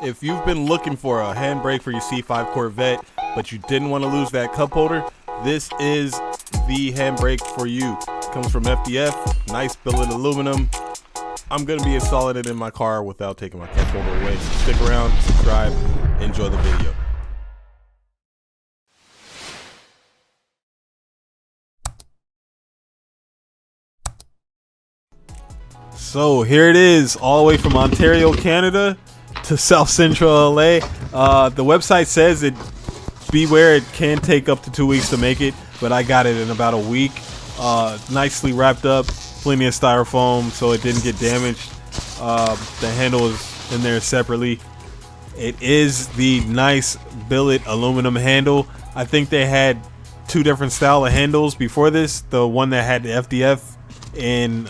If you've been looking for a handbrake for your C5 Corvette, but you didn't want to lose that cup holder, this is the handbrake for you. It comes from FDF, nice billet aluminum. I'm going to be installing it in my car without taking my cup holder away. So stick around, subscribe, enjoy the video. So here it is, all the way from Ontario, Canada to South Central LA. The website says beware, it can take up to 2 weeks to make it, but I got it in about a week. Nicely wrapped up, plenty of styrofoam so it didn't get damaged. The handle is in there separately. It is the nice billet aluminum handle. I think they had two different style of handles before this. The one that had the FDF in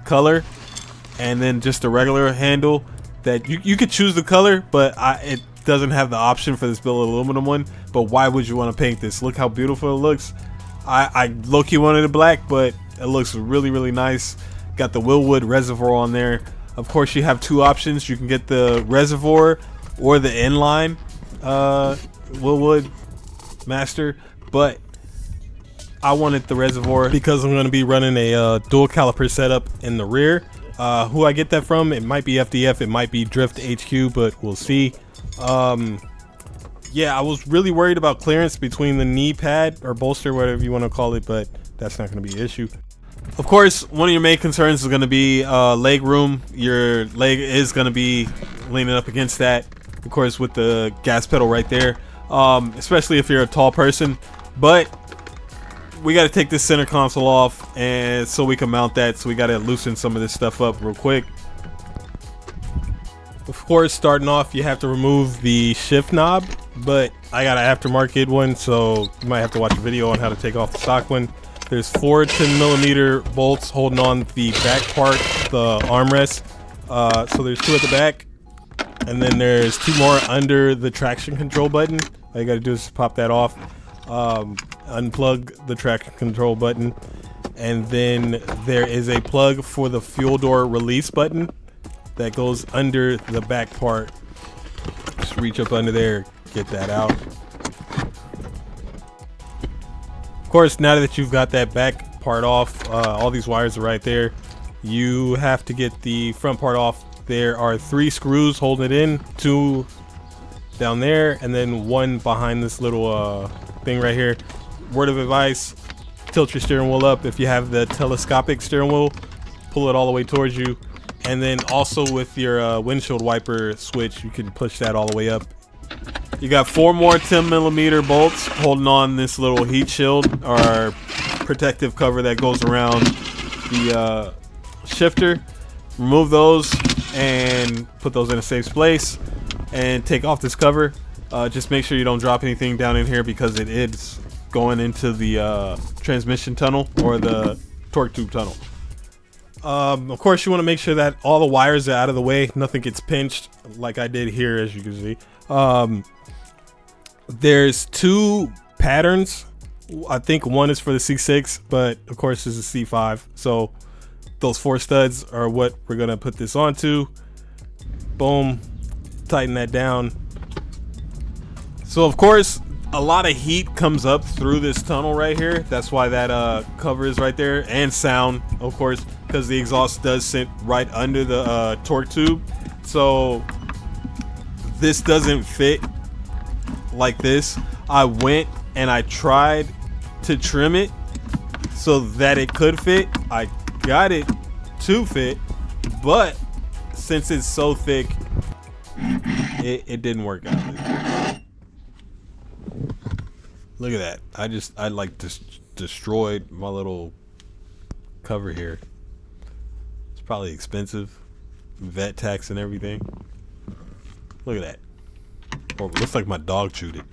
color, and then just a regular handle that you could choose the color, but it doesn't have the option for this billet aluminum one. But why would you want to paint this? Look how beautiful it looks. I low-key wanted it black, but it looks really nice. Got the Willwood reservoir on there. Of course, you have two options. You can get the reservoir or the inline Willwood Master, but I wanted the reservoir because I'm going to be running a dual caliper setup in the rear. Who I get that from, it might be FDF, it might be Drift HQ, but we'll see. Yeah, I was really worried about clearance between the knee pad or bolster, whatever you want to call it, but that's not going to be an issue. Of course, one of your main concerns is going to be leg room. Your leg is going to be leaning up against that, of course, with the gas pedal right there, especially if you're a tall person. But we got to take this center console off, and so we can mount that. So we got to loosen some of this stuff up real quick. Of course, starting off, you have to remove the shift knob, but I got an aftermarket one, so you might have to watch a video on how to take off the stock one. There's 4 10mm bolts holding on the back part, the armrest. So there's 2 at the back, and then there's 2 more under the traction control button. All you got to do is pop that off. Unplug the traction control button, and then there is a plug for the fuel door release button that goes under the back part. Just reach up under there, get that out. Of course, now that you've got that back part off, all these wires are right there. You have to get the front part off. There are 3 screws holding it in, 2 down there, and then 1 behind this little thing right here. Word of advice, tilt your steering wheel up. If you have the telescopic steering wheel, pull it all the way towards you. And then also with your windshield wiper switch, you can push that all the way up. You got 4 more 10mm bolts holding on this little heat shield or protective cover that goes around the shifter. Remove those and put those in a safe place and take off this cover. Just make sure you don't drop anything down in here because it is going into the transmission tunnel or the torque tube tunnel. Of course, you want to make sure that all the wires are out of the way, nothing gets pinched like I did here, as you can see. There's 2 patterns. I think one is for the C6, but of course this is C5. So those 4 studs are what we're gonna put this onto. Boom, tighten that down. So of course, a lot of heat comes up through this tunnel right here. That's why that cover is right there, and sound, of course, because the exhaust does sit right under the torque tube. So this doesn't fit like this. I went and I tried to trim it so that it could fit. I got it to fit, but since it's so thick, it didn't work out. Look at that. I like destroyed my little cover here. It's probably expensive, vet tax and everything. Look at that. Oh, it looks like my dog chewed it.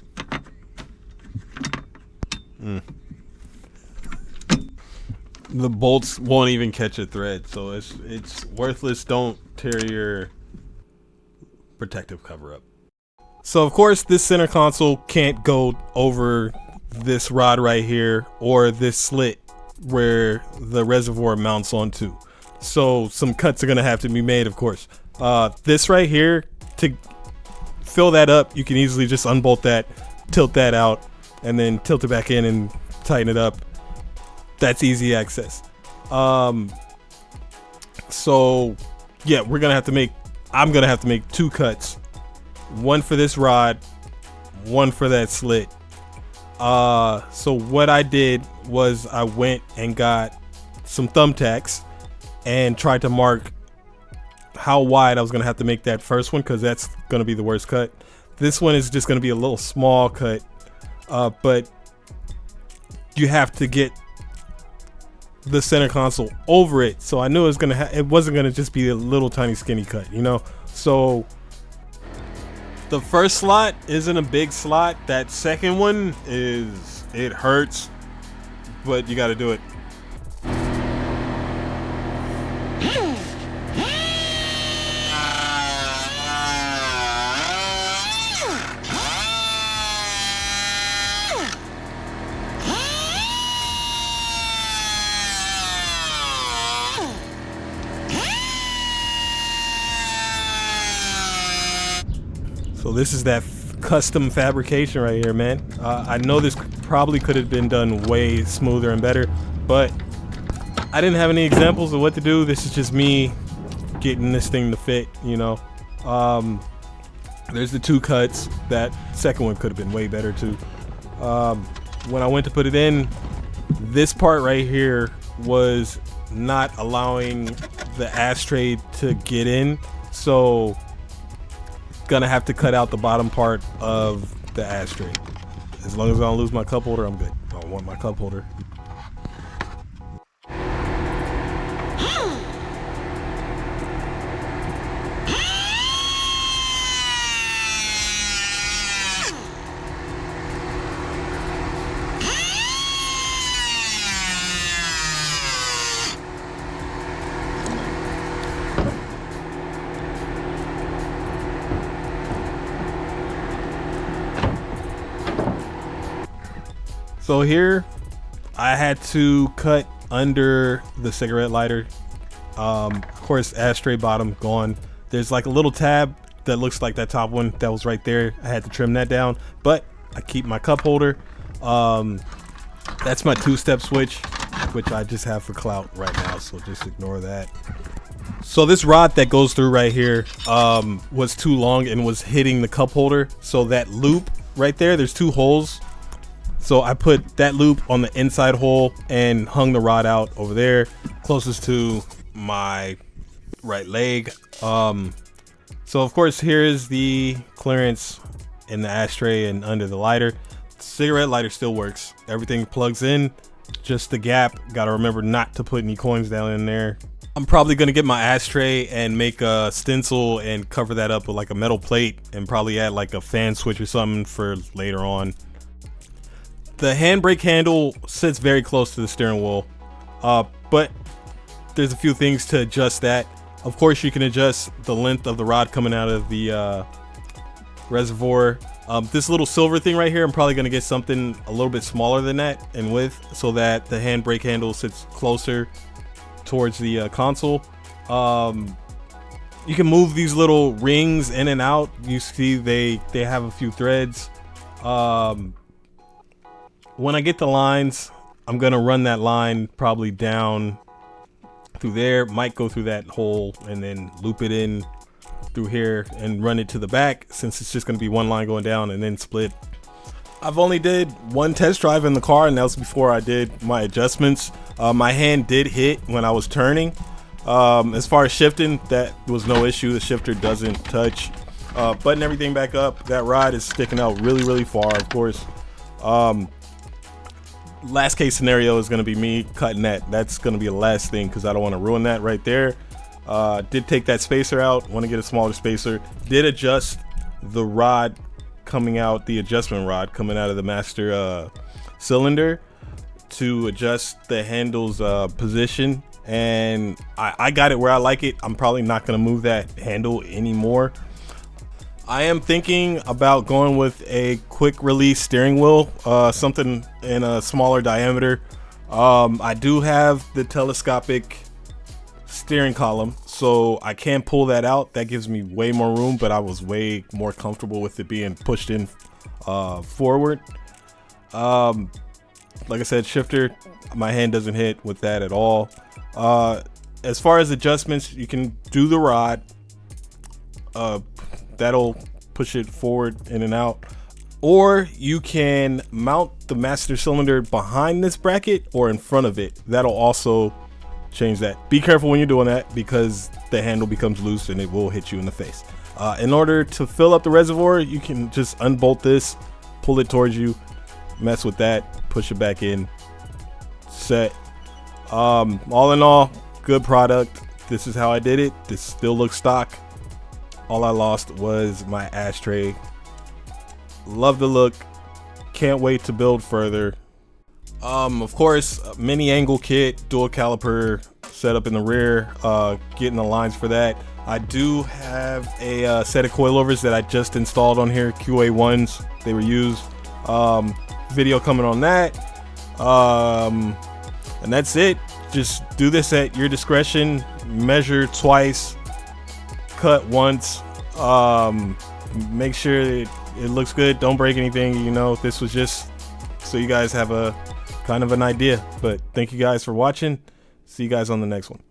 The bolts won't even catch a thread, so it's worthless. Don't tear your protective cover up. So of course this center console can't go over this rod right here or this slit where the reservoir mounts onto. So some cuts are gonna have to be made, of course. This right here to fill that up, you can easily just unbolt that, tilt that out, and then tilt it back in and tighten it up. That's easy access. So yeah, I'm gonna have to make 2 cuts, one for this rod, one for that slit. So what I did was I went and got some thumbtacks and tried to mark how wide I was gonna have to make that first one, because that's gonna be the worst cut. This one is just gonna be a little small cut, but you have to get the center console over it. So I knew it wasn't gonna just be a little tiny skinny cut, you know. So the first slot isn't a big slot. That second one it hurts, but you got to do it. So this is that custom fabrication right here, man. I know this probably could have been done way smoother and better, but I didn't have any examples of what to do. This is just me getting this thing to fit, you know. There's the 2 cuts. That second one could have been way better too. When I went to put it in, this part right here was not allowing the ashtray to get in, so gonna have to cut out the bottom part of the ashtray. As long as I don't lose my cup holder, I'm good. I don't want my cup holder. So here I had to cut under the cigarette lighter. Of course, ashtray bottom gone. There's like a little tab that looks like that top one that was right there. I had to trim that down, but I keep my cup holder. That's my 2-step switch, which I just have for clout right now, so just ignore that. So this rod that goes through right here was too long and was hitting the cup holder. So that loop right there, there's 2 holes. So I put that loop on the inside hole and hung the rod out over there, closest to my right leg. So of course, here is the clearance in the ashtray and under the lighter. Cigarette lighter still works. Everything plugs in, just the gap. Gotta remember not to put any coins down in there. I'm probably gonna get my ashtray and make a stencil and cover that up with like a metal plate and probably add like a fan switch or something for later on. The handbrake handle sits very close to the steering wheel, but there's a few things to adjust that. Of course, you can adjust the length of the rod coming out of the reservoir. This little silver thing right here, I'm probably gonna get something a little bit smaller than that in width so that the handbrake handle sits closer towards the console. You can move these little rings in and out. You see they have a few threads. When I get the lines, I'm gonna run that line probably down through there, might go through that hole and then loop it in through here and run it to the back, since it's just gonna be one line going down and then split. I've only did 1 test drive in the car, and that was before I did my adjustments. My hand did hit when I was turning. As far as shifting, that was no issue. The shifter doesn't touch. Button everything back up. That rod is sticking out really far, of course. Last case scenario is going to be me cutting that. That's going to be the last thing because I don't want to ruin that right there. Did take that spacer out. Want to get a smaller spacer. Did adjust the rod coming out, the adjustment rod coming out of the master cylinder to adjust the handle's position, and I got it where I like it. I'm probably not going to move that handle anymore. I am thinking about going with a quick release steering wheel, something in a smaller diameter. I do have the telescopic steering column, so I can pull that out. That gives me way more room, but I was way more comfortable with it being pushed in forward. Like I said, shifter, my hand doesn't hit with that at all. As far as adjustments, you can do the rod. That'll push it forward in and out. Or you can mount the master cylinder behind this bracket or in front of it. That'll also change that. Be careful when you're doing that because the handle becomes loose and it will hit you in the face. In order to fill up the reservoir, you can just unbolt this, pull it towards you, mess with that, push it back in, set. All in all, good product. This is how I did it. This still looks stock. All I lost was my ashtray. Love the look. Can't wait to build further. Of course, mini angle kit, dual caliper setup in the rear, getting the lines for that. I do have a set of coilovers that I just installed on here, QA1s. They were used. Video coming on that. And that's it. Just do this at your discretion. Measure twice, cut once. Make sure it looks good. Don't break anything. You know, this was just so you guys have a kind of an idea. But thank you guys for watching. See you guys on the next one.